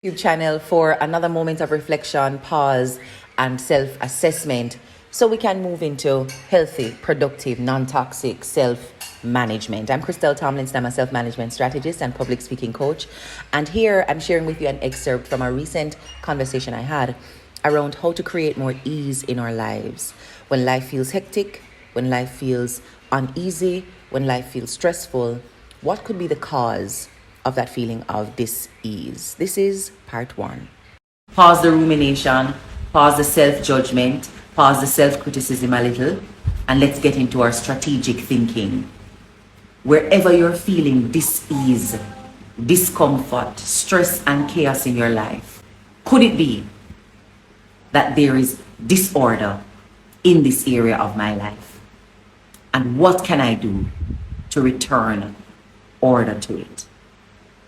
YouTube channel for another moment of reflection, pause, and self assessment so we can move into healthy, productive, non toxic self management. I'm Christelle Tomlinson. I'm a self management strategist and public speaking coach. And here I'm sharing with you an excerpt from a recent conversation I had around how to create more ease in our lives when life feels hectic, when life feels uneasy, when life feels stressful. What could be the cause of that feeling of dis-ease? This is part one. Pause the rumination, pause the self-judgment, pause the self-criticism a little, and let's get into our strategic thinking. Wherever you're feeling dis-ease, discomfort, stress, and chaos in your life, could it be that there is disorder in this area of my life? And what can I do to return order to it?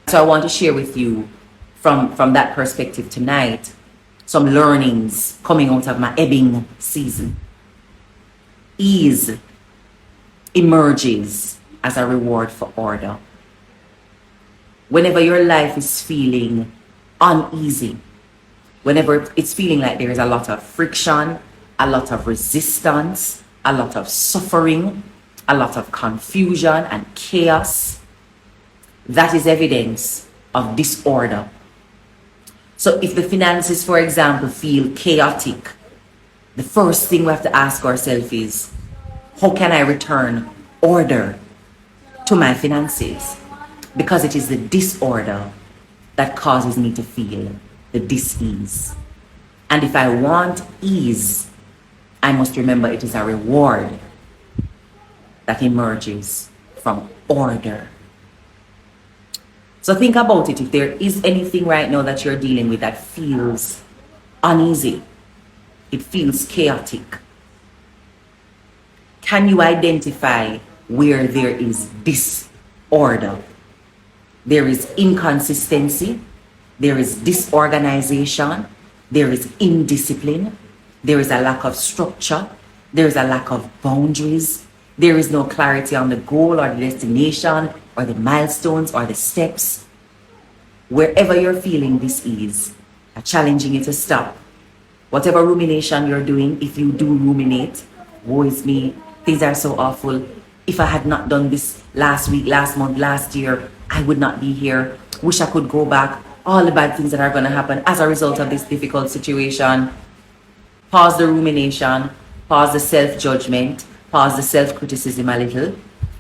So I want to share with you from that perspective tonight some learnings coming out of my ebbing season. Ease emerges as a reward for order. Whenever your life is feeling uneasy, whenever it's feeling like there is a lot of friction, a lot of resistance, a lot of suffering, a lot of confusion and chaos, that is evidence of disorder. So if the finances, for example, feel chaotic, the first thing we have to ask ourselves is, how can I return order to my finances? Because it is the disorder that causes me to feel the dis-ease. And if I want ease, I must remember it is a reward that emerges from order. So think about it. If there is anything right now that you're dealing with that feels uneasy, it feels chaotic, can you identify where there is disorder? There is inconsistency, there is disorganization, there is indiscipline, there is a lack of structure, there is a lack of boundaries, there is no clarity on the goal or the destination or the milestones or the steps. Wherever you're feeling dis-ease, I'm challenging you to stop. Whatever rumination you're doing, if you do ruminate, woe is me, things are so awful. If I had not done this last week, last month, last year, I would not be here. Wish I could go back. All the bad things that are going to happen as a result of this difficult situation. Pause the rumination, pause the self-judgment, pause the self-criticism a little,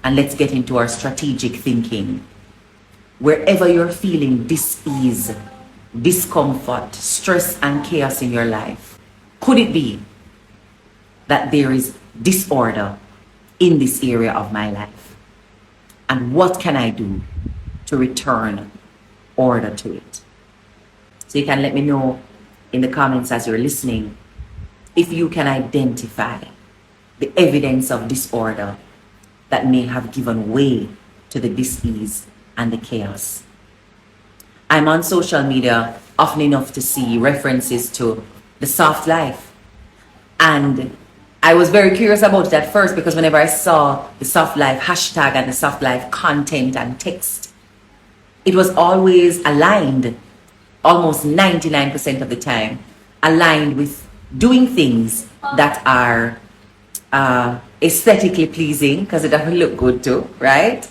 and let's get into our strategic thinking. Wherever you're feeling dis-ease, discomfort, stress, and chaos in your life, could it be that there is disorder in this area of my life? And what can I do to return order to it? So you can let me know in the comments as you're listening if you can identify the evidence of disorder that may have given way to the dis-ease and the chaos. I'm on social media often enough to see references to the soft life. And I was very curious about it at first because whenever I saw the soft life hashtag and the soft life content and text, it was always aligned, almost 99% of the time, aligned with doing things that are aesthetically pleasing because it doesn't look good too, right?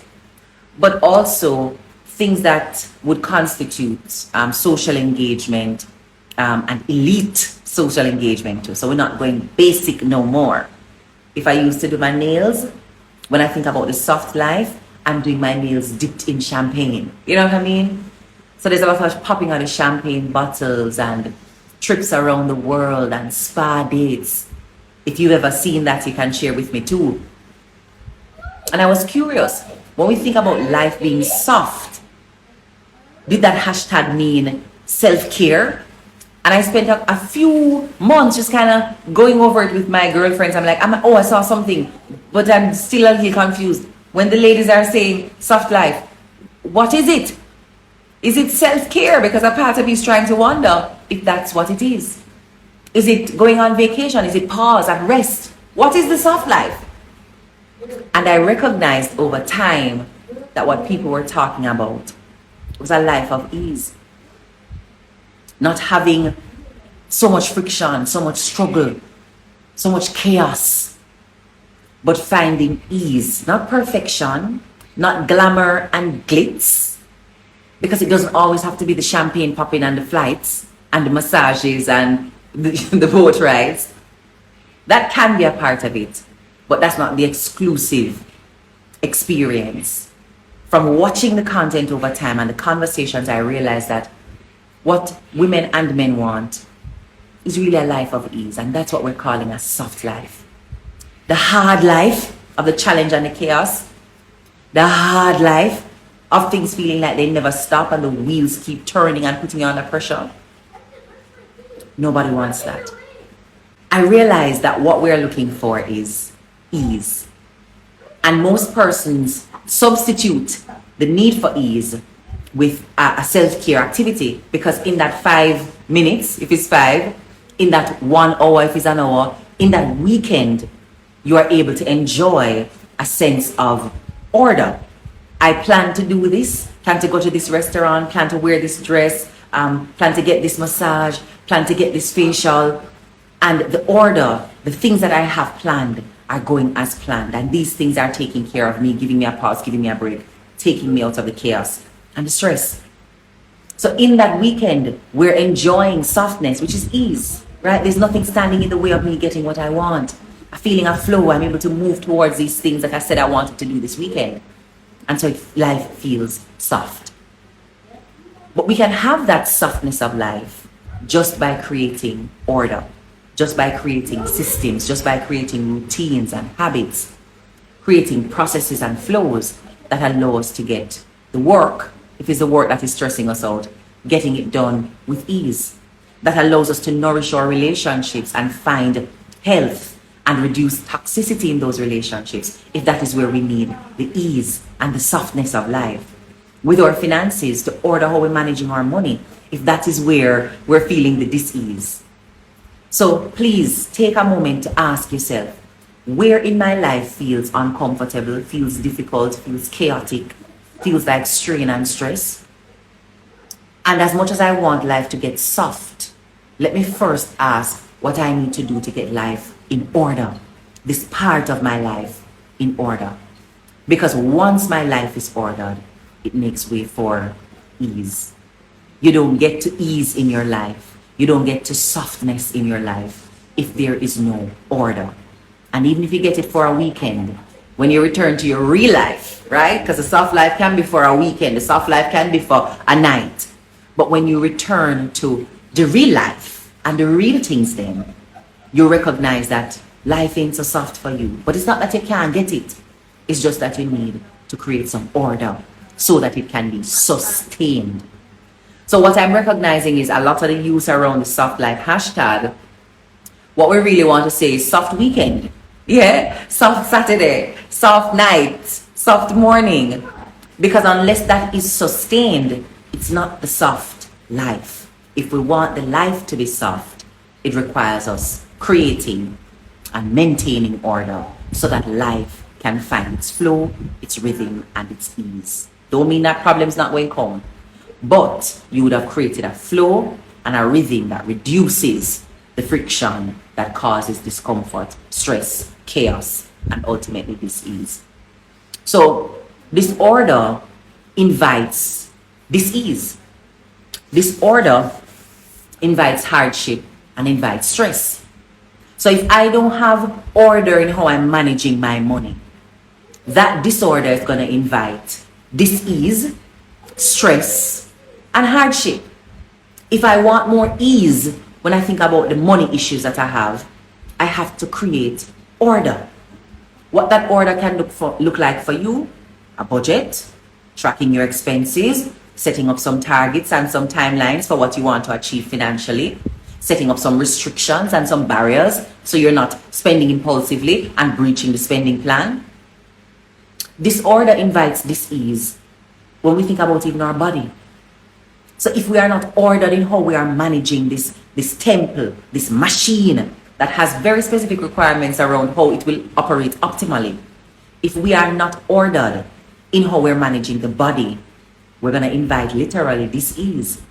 But also things that would constitute social engagement and elite social engagement too. So we're not going basic no more. If I used to do my nails, when I think about the soft life, I'm doing my nails dipped in champagne. You know what I mean? So there's a lot of popping out of champagne bottles and trips around the world and spa dates. If you've ever seen that, you can share with me too. And I was curious, when we think about life being soft, did that hashtag mean self-care? And I spent a few months just kind of going over it with my girlfriends. I'm like, I saw something, but I'm still a little confused. When the ladies are saying soft life, what is it? Is it self-care? Because a part of me is trying to wonder if that's what it is. Is it going on vacation? Is it pause and rest? What is the soft life? And I recognized over time that what people were talking about was a life of ease. not having so much friction, so much struggle, so much chaos, but finding ease, not perfection, not glamour and glitz, because it doesn't always have to be the champagne popping and the flights and the massages and the boat rides. That can be a part of it, but that's not the exclusive experience. From watching the content over time and the conversations, I realized that what women and men want is really a life of ease, and that's what we're calling a soft life. The hard life of the challenge and the chaos, the hard life of things feeling like they never stop and the wheels keep turning and putting you under pressure. Nobody wants that. I realize that what we're looking for is ease. And most persons substitute the need for ease with a self-care activity, because in that 5 minutes, if it's 5, in that 1 hour, if it's an hour, in that weekend, you are able to enjoy a sense of order. I plan to do this, plan to go to this restaurant, plan to wear this dress, plan to get this massage, plan to get this facial. And the order, the things that I have planned are going as planned. And these things are taking care of me, giving me a pause, giving me a break, taking me out of the chaos and the stress. So in that weekend, we're enjoying softness, which is ease, right? There's nothing standing in the way of me getting what I want. A feeling of flow, I'm able to move towards these things that I said I wanted to do this weekend. And so life feels soft. But we can have that softness of life just by creating order, just by creating systems, just by creating routines and habits, creating processes and flows that allow us to get the work, if it's the work that is stressing us out, getting it done with ease, that allows us to nourish our relationships and find health and reduce toxicity in those relationships, if that is where we need the ease and the softness of life. With our finances, to order how we're managing our money, if that is where we're feeling the dis-ease. So please take a moment to ask yourself, where in my life feels uncomfortable, feels difficult, feels chaotic, feels like strain and stress? And as much as I want life to get soft, let me first ask what I need to do to get life in order, this part of my life in order. Because once my life is ordered, it makes way for ease. You don't get to ease in your life. You don't get to softness in your life if there is no order. And even if you get it for a weekend, when you return to your real life, right? Because the soft life can be for a weekend, the soft life can be for a night. But when you return to the real life and the real things, then you recognize that life ain't so soft for you. But it's not that you can't get it. It's just that you need to create some order so that it can be sustained. So what I'm recognizing is a lot of the use around the soft life hashtag, what we really want to say is soft weekend. Yeah, soft Saturday, soft night, soft morning. Because unless that is sustained, it's not the soft life. If we want the life to be soft, it requires us creating and maintaining order so that life can find its flow, its rhythm, and its ease. Don't mean that problem's not going to come, but you would have created a flow and a rhythm that reduces the friction that causes discomfort, stress, chaos, and ultimately dis-ease. So this order invites dis-ease. This order invites hardship and invites stress. So if I don't have order in how I'm managing my money, that disorder is going to invite dis-ease, stress, and hardship. If I want more ease when I think about the money issues that I have to create order. What that order can look like for you: a budget, tracking your expenses, setting up some targets and some timelines for what you want to achieve financially, setting up some restrictions and some barriers so you're not spending impulsively and breaching the spending plan. Disorder invites dis-ease when we think about even our body. So if we are not ordered in how we are managing this temple, this machine that has very specific requirements around how it will operate optimally, if we are not ordered in how we're managing the body, we're going to invite literally dis-ease.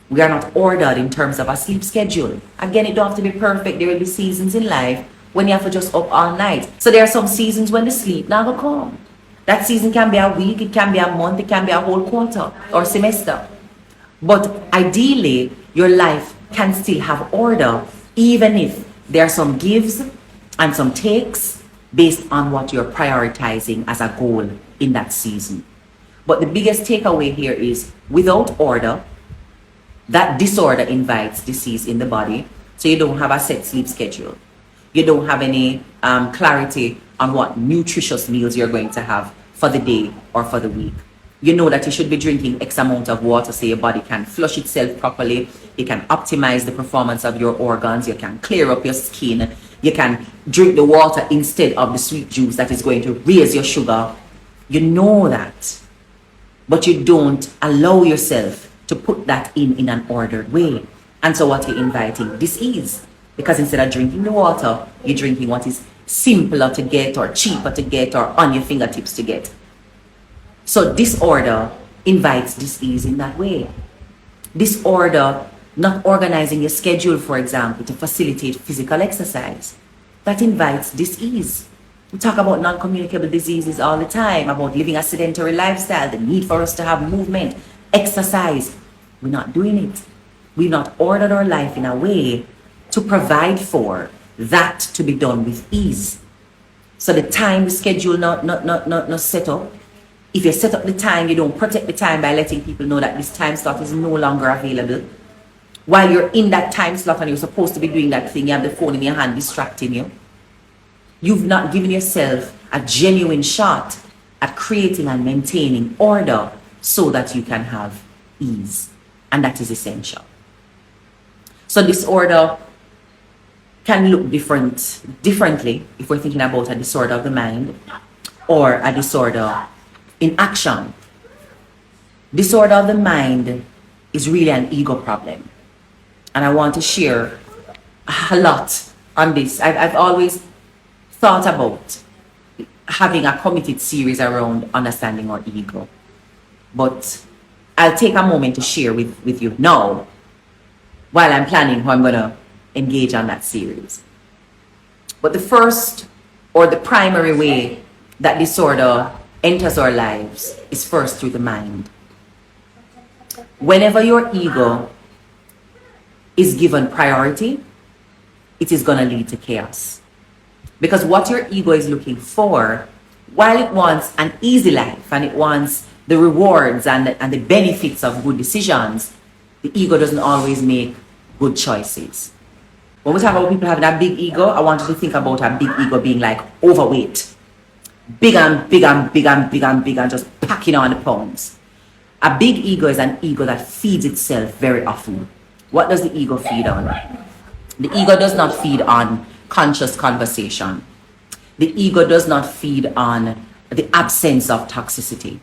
We are not ordered in terms of a sleep schedule. Again, it don't have to be perfect. There will be seasons in life when you have to just up all night. So there are some seasons when the sleep now will come. That season can be a week, it can be a month, it can be a whole quarter or semester. But ideally, your life can still have order, even if there are some gives and some takes based on what you're prioritizing as a goal in that season. But the biggest takeaway here is without order, that disorder invites disease in the body. So you don't have a set sleep schedule. You don't have any clarity on what nutritious meals you're going to have for the day or for the week. You know that you should be drinking X amount of water so your body can flush itself properly. You can optimize the performance of your organs. You can clear up your skin. You can drink the water instead of the sweet juice that is going to raise your sugar. You know that. But you don't allow yourself to put that in an ordered way. And so what you're inviting, disease. Because instead of drinking the water, you're drinking what is simpler to get or cheaper to get or on your fingertips to get. So disorder invites disease in that way. Disorder, not organizing your schedule, for example, to facilitate physical exercise, that invites disease. We talk about non-communicable diseases all the time, about living a sedentary lifestyle, the need for us to have movement, exercise. We're not doing it. We've not ordered our life in a way to provide for that to be done with ease. So the time, the schedule not set up. If you set up the time, you don't protect the time by letting people know that this time slot is no longer available. While you're in that time slot and you're supposed to be doing that thing, you have the phone in your hand distracting you. You've not given yourself a genuine shot at creating and maintaining order so that you can have ease. And that is essential. So disorder can look differently if we're thinking about a disorder of the mind or a disorder in action. Disorder of the mind is really an ego problem. And I want to share a lot on this. I've always thought about having a committed series around understanding our ego. But I'll take a moment to share with you now while I'm planning how I'm going to engage on that series. But the first or the primary way that disorder enters our lives is first through the mind. Whenever your ego is given priority, it is going to lead to chaos. Because what your ego is looking for, while it wants an easy life and it wants the rewards and the benefits of good decisions, the ego doesn't always make good choices. When we talk about people having a big ego, I want you to think about a big ego being like overweight. Big and big and big and big and big and just packing on the pounds. A big ego is an ego that feeds itself very often. What does the ego feed on? The ego does not feed on conscious conversation. The ego does not feed on the absence of toxicity.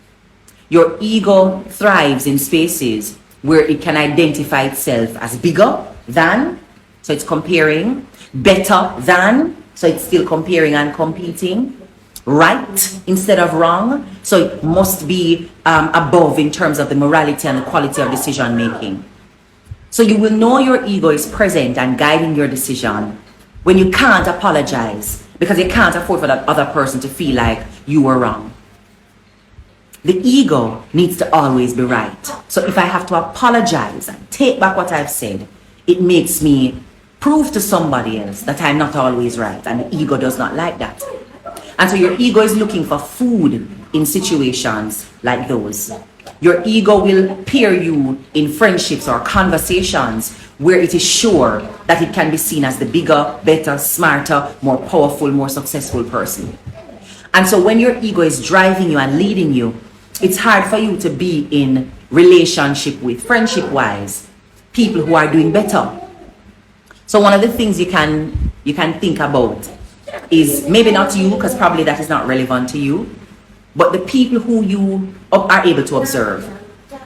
Your ego thrives in spaces where it can identify itself as bigger than, so it's comparing, better than, so it's still comparing and competing, right instead of wrong, so it must be above in terms of the morality and the quality of decision making. So you will know your ego is present and guiding your decision when you can't apologize because you can't afford for that other person to feel like you were wrong. The ego needs to always be right. So if I have to apologize and take back what I've said, it makes me prove to somebody else that I'm not always right, and the ego does not like that. And so your ego is looking for food in situations like those. Your ego will pair you in friendships or conversations where it is sure that it can be seen as the bigger, better, smarter, more powerful, more successful person. And so when your ego is driving you and leading you, it's hard for you to be in relationship with, friendship-wise, people who are doing better. So one of the things you can think about is maybe not you, because probably that is not relevant to you, but the people who you are able to observe.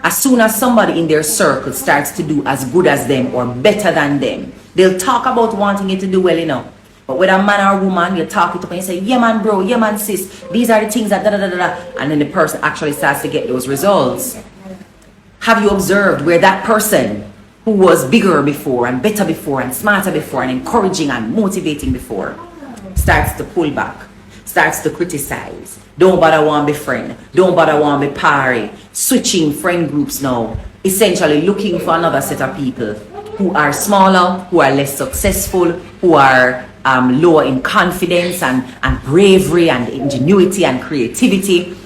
As soon as somebody in their circle starts to do as good as them or better than them, they'll talk about wanting you to do well, you know. But with a man or woman, you talk it up and you say, yeah man bro, yeah man sis, these are the things that da da da da, and then the person actually starts to get those results. Have you observed where that person who was bigger before and better before and smarter before and encouraging and motivating before starts to pull back, starts to criticize. Don't bother want to be friend. Don't bother want to be party. Switching friend groups now. Essentially looking for another set of people who are smaller, who are less successful, who are lower in confidence and bravery and ingenuity and creativity.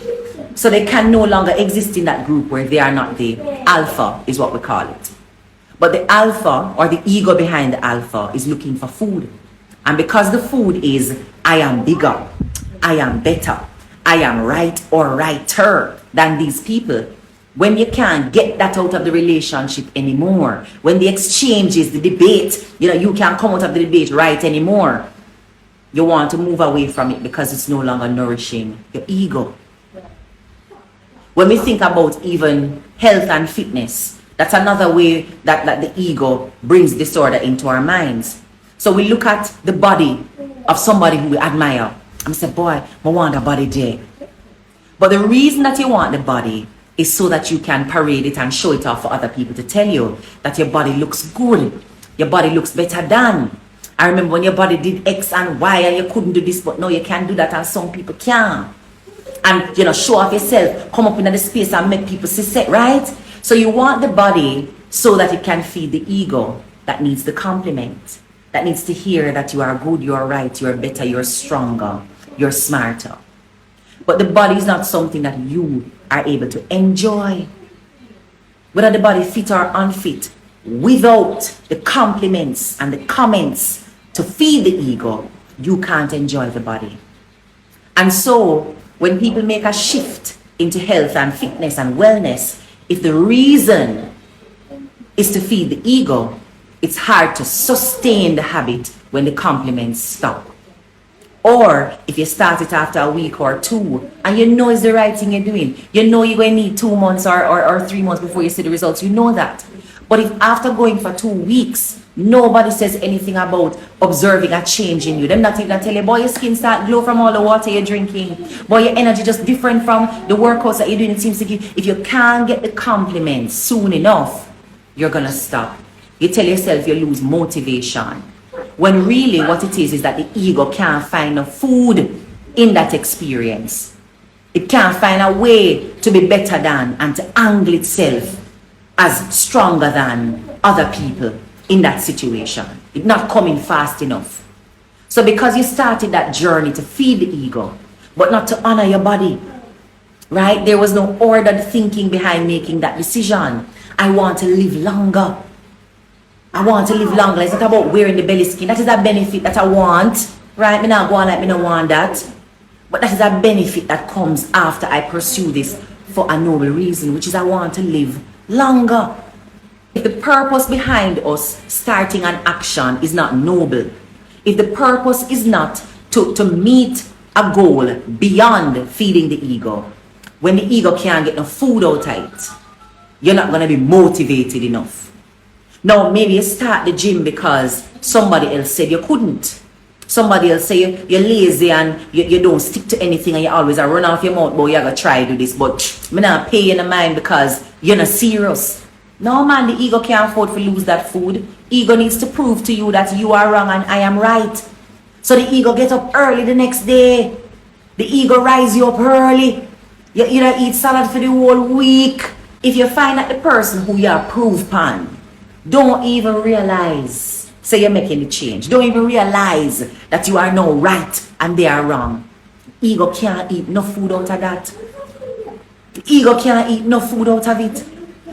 So they can no longer exist in that group where they are not the alpha, is what we call it. But the alpha, or the ego behind the alpha, is looking for food. And because the food is, I am bigger, I am better, I am right or righter than these people, when you can't get that out of the relationship anymore, when the exchange is the debate, you can't come out of the debate right anymore, you want to move away from it because it's no longer nourishing your ego. When we think about even health and fitness, that's another way that the ego brings disorder into our minds. So we look at the body of somebody who we admire and say, boy, I want a body there. But the reason that you want the body is so that you can parade it and show it off for other people to tell you that your body looks good, your body looks better than. I remember when your body did X and Y and you couldn't do this, but no, you can do that and some people can. And show off yourself, come up in the space and make people see, right? So you want the body so that it can feed the ego that needs the compliment, that needs to hear that you are good, you are right, you are better, you're stronger, you're smarter. But the body is not something that you are able to enjoy. Whether the body fit or unfit, without the compliments and the comments to feed the ego, you can't enjoy the body. And so, when people make a shift into health and fitness and wellness, if the reason is to feed the ego, it's hard to sustain the habit when the compliments stop. Or if you start it after a week or two and you know it's the right thing you're doing, you know you're going to need 2 months or 3 months before you see the results, you know that. But if after going for 2 weeks, nobody says anything about observing a change in you, them not even tell you, boy, your skin start glow from all the water you're drinking, boy, your energy just different from the workouts that you're doing, it seems to give. If you can't get the compliments soon enough, you're going to stop. You tell yourself you lose motivation. When really what it is that the ego can't find no food in that experience. It can't find a way to be better than and to angle itself as stronger than other people in that situation. It's not coming fast enough. So because you started that journey to feed the ego, but not to honor your body, right? There was no ordered thinking behind making that decision. I want to live longer. I want to live longer. It's not about wearing the belly skin. That is a benefit that I want, right? Me not go on like me don't want that. But that is a benefit that comes after I pursue this for a noble reason, which is I want to live longer. If the purpose behind us starting an action is not noble, if the purpose is not to meet a goal beyond feeding the ego, when the ego can't get no food out of it, you're not going to be motivated enough. Now, maybe you start the gym because somebody else said you couldn't. Somebody else say you're lazy and you don't stick to anything and you always run off your mouth, boy, you're going to try to do this, but I'm not pay you in the mind because you're not serious. No, man, the ego can't afford to lose that food. Ego needs to prove to you that you are wrong and I am right. So the ego gets up early the next day. The ego rise you up early. You eat salad for the whole week. If you find that the person who you approve upon don't even realize, say you're making the change, don't even realize that you are now right and they are wrong. The ego can't eat no food out of that. The ego can't eat no food out of it.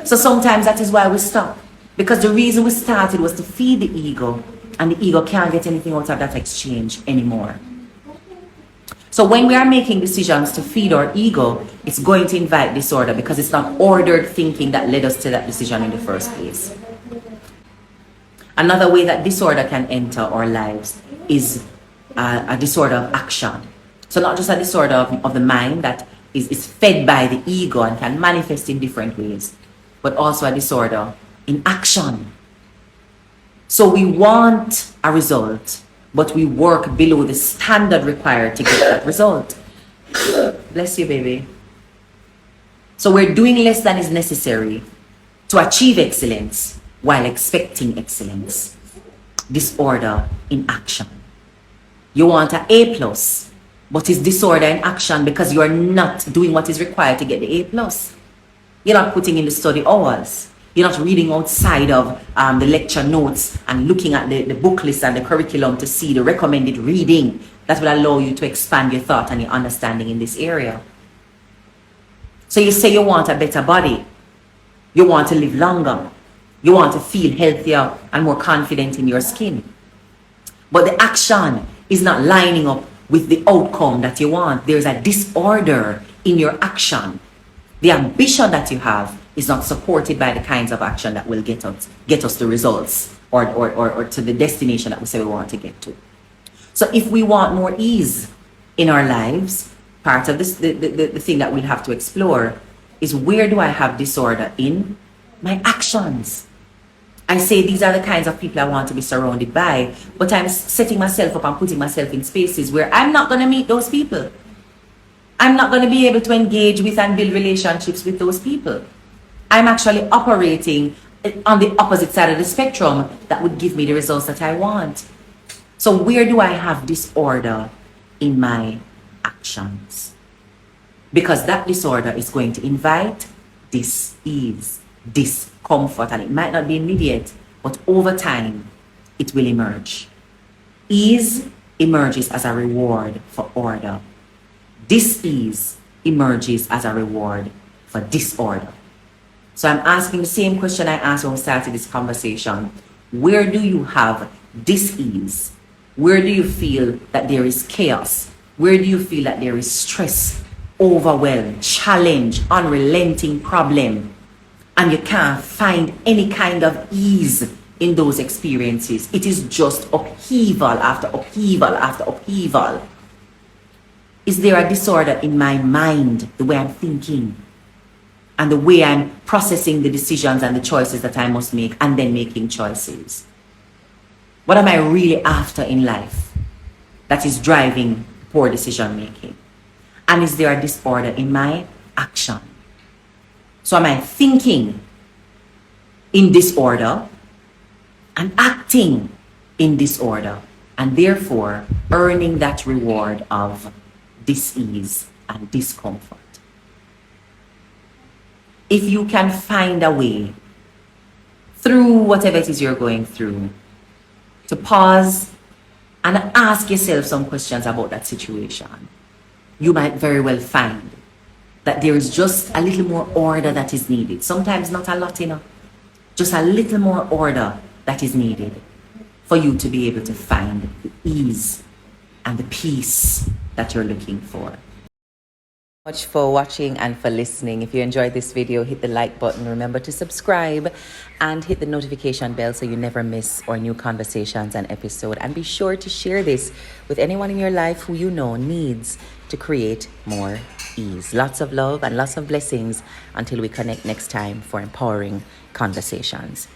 So sometimes that is why we stop. Because the reason we started was to feed the ego, and the ego can't get anything out of that exchange anymore. So when we are making decisions to feed our ego, it's going to invite disorder because it's not ordered thinking that led us to that decision in the first place. Another way that disorder can enter our lives is a disorder of action. So not just a disorder of the mind that is fed by the ego and can manifest in different ways, but also a disorder in action. So we want a result, but we work below the standard required to get that result. Bless you, baby. So we're doing less than is necessary to achieve excellence, while expecting excellence. Disorder in action. You want an A plus, but it's disorder in action because you are not doing what is required to get the A plus. You're not putting in the study hours. You're not reading outside of the lecture notes and looking at the book list and the curriculum to see the recommended reading that will allow you to expand your thought and your understanding in this area. So you say you want a better body. You want to live longer. You want to feel healthier and more confident in your skin. But the action is not lining up with the outcome that you want. There's a disorder in your action. The ambition that you have is not supported by the kinds of action that will get us the results or to the destination that we say we want to get to. So if we want more ease in our lives, part of this, the thing that we'll have to explore is, where do I have disorder in my actions? I say these are the kinds of people I want to be surrounded by, but I'm setting myself up and putting myself in spaces where I'm not going to meet those people. I'm not going to be able to engage with and build relationships with those people. I'm actually operating on the opposite side of the spectrum that would give me the results that I want. So where do I have disorder in my actions? Because that disorder is going to invite dis-ease, discomfort, and it might not be immediate, but over time, it will emerge. Ease emerges as a reward for order. Dis-ease emerges as a reward for disorder. So I'm asking the same question I asked when we started this conversation. Where do you have dis-ease? Where do you feel that there is chaos? Where do you feel that there is stress, overwhelm, challenge, unrelenting problem, and you can't find any kind of ease in those experiences? It is just upheaval after upheaval after upheaval. Is there a disorder in my mind, the way I'm thinking and the way I'm processing the decisions and the choices that I must make, and then making choices? What am I really after in life that is driving poor decision making? And is there a disorder in my action? So am I thinking in disorder and acting in disorder, and therefore earning that reward of dis-ease and discomfort? If you can find a way through whatever it is you're going through to pause and ask yourself some questions about that situation, you might very well find that there is just a little more order that is needed. Sometimes not a lot, just a little more order that is needed for you to be able to find the ease and the peace that you're looking for. Much for watching and for listening. If you enjoyed this video, hit the like button. Remember to subscribe and hit the notification bell so you never miss our new conversations and episode. And be sure to share this with anyone in your life who you know needs to create more ease. Lots of love and lots of blessings until we connect next time for empowering conversations.